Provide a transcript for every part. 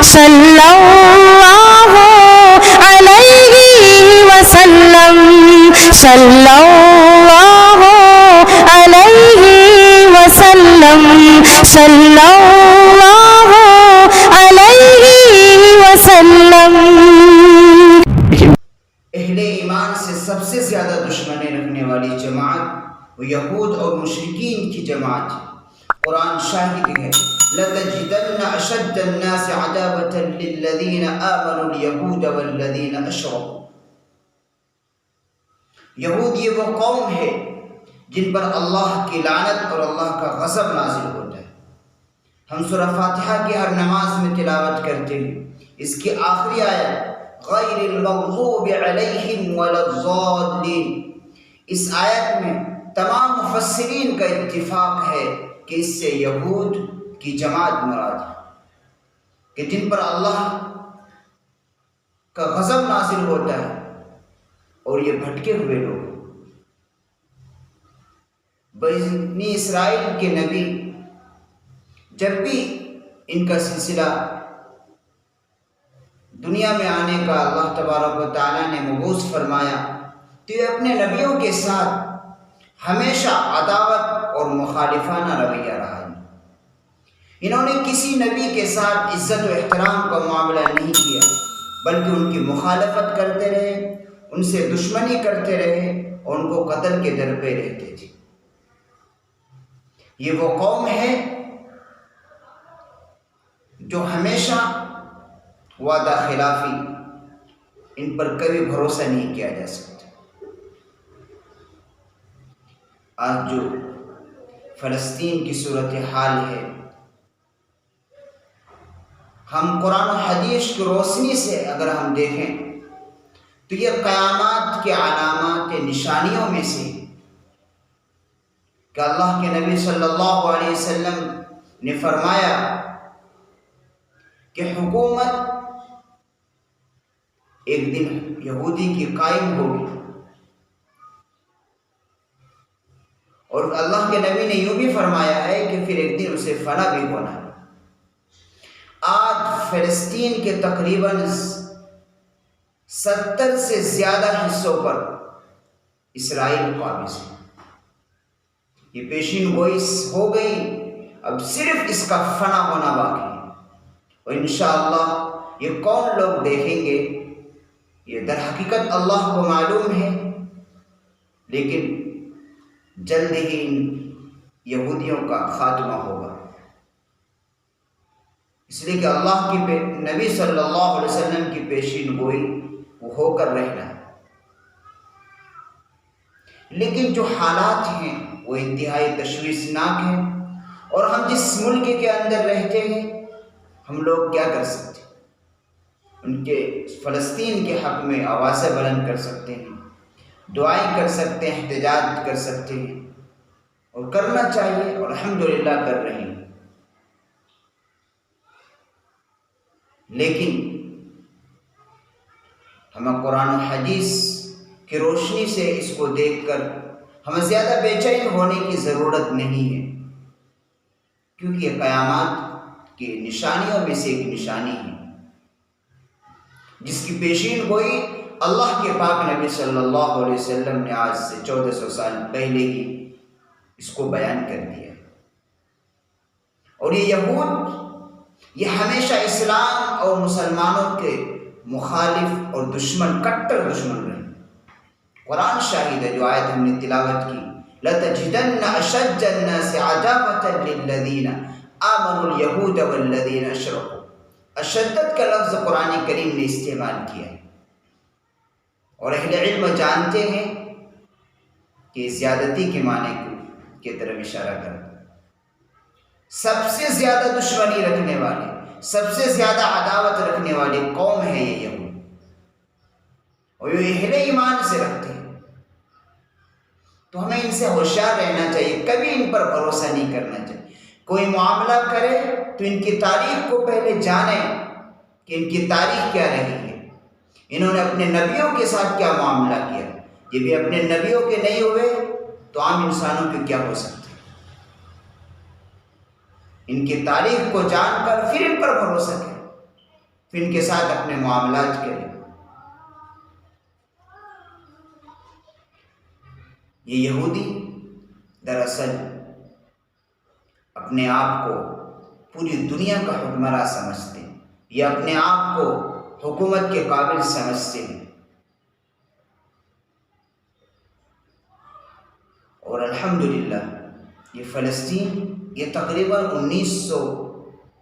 صلی اللہ علیہ وسلم، صلی اللہ علیہ وسلم، صلی اللہ علیہ وسلم۔ اہل ایمان سے سب سے زیادہ دشمنی رکھنے والی جماعت وہ یہود اور مشرکین کی جماعت ہے۔ قرآن شاہد ہے، لَتَجِدَنَّ أَشَدَّ النَّاسِ عَدَاوَةً لِلَّذِينَ آمَنُوا الْيَهُودَ وَالَّذِينَ أَشْرَكُوا۔ یہود یہ وہ قوم ہے جن پر اللہ کی لعنت اور اللہ کا غضب نازل ہوتا ہے۔ ہم سورہ فاتحہ کی ہر نماز میں تلاوت کرتے ہیں، اس کی آخری آیت غیر المغضوب علیہم ولا الضالین، اس آیت میں تمام مفسرین کا اتفاق ہے کہ اس سے یہود کی جماعت مراد ہے کہ جن پر اللہ کا غضب نازل ہوتا ہے اور یہ بھٹکے ہوئے لوگ۔ بنی اسرائیل کے نبی جب بھی ان کا سلسلہ دنیا میں آنے کا اللہ تبارک و تعالیٰ نے مبعوث فرمایا تو یہ اپنے نبیوں کے ساتھ ہمیشہ عداوت اور مخالفانہ رویہ رہا ہے۔ انہوں نے کسی نبی کے ساتھ عزت و احترام کا معاملہ نہیں کیا، بلکہ ان کی مخالفت کرتے رہے، ان سے دشمنی کرتے رہے اور ان کو قتل کے در پہ رہتے تھے۔ یہ وہ قوم ہے جو ہمیشہ وعدہ خلافی، ان پر کبھی بھروسہ نہیں کیا جا سکتا۔ آج جو فلسطین کی صورتحال ہے، ہم قرآن و حدیث کی روشنی سے اگر ہم دیکھیں تو یہ قیامات کے علامات نشانیوں میں سے کہ اللہ کے نبی صلی اللہ علیہ وسلم نے فرمایا کہ حکومت ایک دن یہودی کی قائم ہوگی، اور اللہ کے نبی نے یوں بھی فرمایا ہے کہ پھر ایک دن اسے فنا بھی ہونا ہے۔ آج فلسطین کے تقریباً 70 سے زیادہ حصوں پر اسرائیل قابض ہے۔ یہ پیشین گوئی ہو گئی، اب صرف اس کا فنا ہونا باقی ہے، اور انشاءاللہ یہ کون لوگ دیکھیں گے یہ در حقیقت اللہ کو معلوم ہے، لیکن جلد ہی ان یہودیوں کا خاتمہ ہوگا، اس لیے کہ اللہ کی نبی صلی اللہ علیہ وسلم کی پیشین گوئی وہ ہو کر رہنا ہے۔ لیکن جو حالات ہیں وہ انتہائی تشویشناک ہیں، اور ہم جس ملک کے اندر رہتے ہیں ہم لوگ کیا کر سکتے ہیں؟ ان کے فلسطین کے حق میں آوازیں بلند کر سکتے ہیں، دعائیں کر سکتے ہیں، احتجاج کر سکتے ہیں، اور کرنا چاہیے، اور الحمدللہ کر رہے ہیں۔ لیکن ہمیں قرآن و حدیث کی روشنی سے اس کو دیکھ کر ہمیں زیادہ بے چین ہونے کی ضرورت نہیں ہے، کیونکہ یہ قیامات کی نشانیوں میں سے ایک نشانی ہے جس کی پیشین گوئی اللہ کے پاک نبی صلی اللہ علیہ وسلم نے آج سے 1400 سال پہلے ہی اس کو بیان کر دیا۔ اور یہ یہود یہ ہمیشہ اسلام اور مسلمانوں کے مخالف اور دشمن، کٹر دشمن رہے۔ قرآن شاہد ہے، جو آیت ہم نے تلاوت کی، لَتَجِدَنَّ أَشَدَّ النَّاسِ عَدَاوَةً لِلَّذِينَ آمَنُوا الْيَهُودَ وَالَّذِينَ أَشْرَكُوا۔ اشدت کا لفظ قرآن کریم نے استعمال کیا ہے، اور اہل علم جانتے ہیں کہ زیادتی کے معنی کی طرف اشارہ کرتا ہے۔ سب سے زیادہ دشمنی رکھنے والے، سب سے زیادہ عداوت رکھنے والی قوم ہے یہ یہود، اور یہ اہل ایمان سے رکھتے ہیں، تو ہمیں ان سے ہوشیار رہنا چاہیے، کبھی ان پر بھروسہ نہیں کرنا چاہیے۔ کوئی معاملہ کرے تو ان کی تاریخ کو پہلے جانیں کہ ان کی تاریخ کیا رہی ہے، انہوں نے اپنے نبیوں کے ساتھ کیا معاملہ کیا۔ یہ بھی اپنے نبیوں کے نہیں ہوئے تو عام انسانوں کے کیا ہو سکتے؟ ان کی تاریخ کو جان کر پھر ان پر بھروسہ کریں۔ پھر ان کے ساتھ اپنے معاملات کریں۔ یہ یہودی دراصل اپنے آپ کو پوری دنیا کا حکمراں سمجھتے ہیں، یا اپنے آپ کو حکومت کے قابل سمجھتے ہیں، اور الحمدللہ یہ فلسطین، یہ تقریباً 1900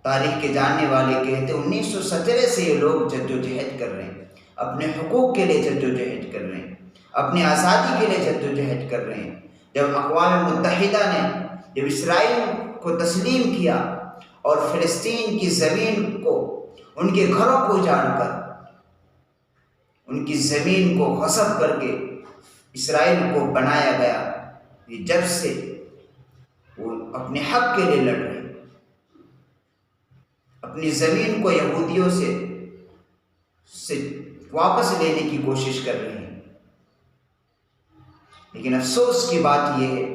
تاریخ کے جاننے والے کہتے ہیں 1917 سے یہ لوگ جدوجہد کر رہے ہیں، اپنے حقوق کے لیے جدوجہد کر رہے ہیں، اپنی آزادی کے لیے جدوجہد کر رہے ہیں۔ جب اقوام متحدہ نے جب اسرائیل کو تسلیم کیا اور فلسطین کی زمین کو، ان کے گھروں کو اجاڑ کر، ان کی زمین کو غصب کر کے اسرائیل کو بنایا گیا، یہ جب سے وہ اپنے حق کے لیے لڑ رہے ہیں، اپنی زمین کو یہودیوں سے واپس لینے کی کوشش کر رہے ہیں۔ لیکن افسوس کی بات یہ ہے،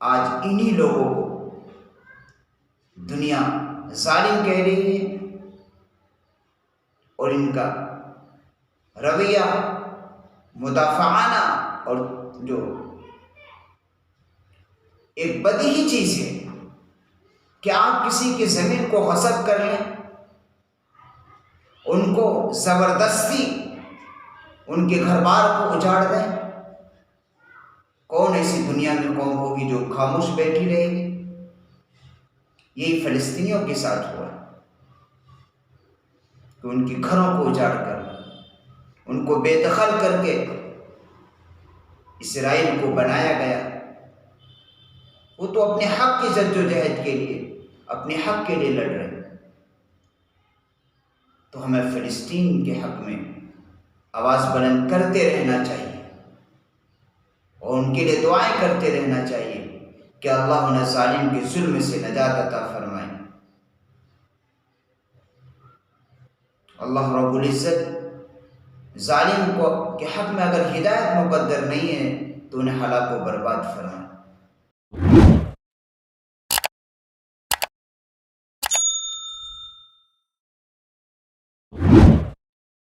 آج انہی لوگوں کو دنیا ظالم کہہ رہی ہے، اور ان کا رویہ مدافعانہ اور جو ایک بدیہی چیز ہے کہ آپ کسی کی زمین کو غصب کر لیں، ان کو زبردستی ان کے گھر بار کو اجاڑ دیں۔ کون ایسی دنیا میں قوم ہوگی جو خاموش بیٹھی رہے گی؟ یہی فلسطینیوں کے ساتھ ہوا کہ ان کے گھروں کو اجاڑ کر، ان کو بے دخل کر کے اسرائیل کو بنایا گیا۔ وہ تو اپنے حق کی جدوجہد کے لیے، اپنے حق کے لیے لڑ رہے ہیں۔ تو ہمیں فلسطین کے حق میں آواز بلند کرتے رہنا چاہیے، اور ان کے لیے دعائیں کرتے رہنا چاہیے کہ اللہ انہیں ظالم کے ظلم سے نجات عطا فرمائے۔ اللہ رب العزت ظالم کو کے حق میں اگر ہدایت مقدر نہیں ہے تو انہیں ہلاک و برباد فرمائے۔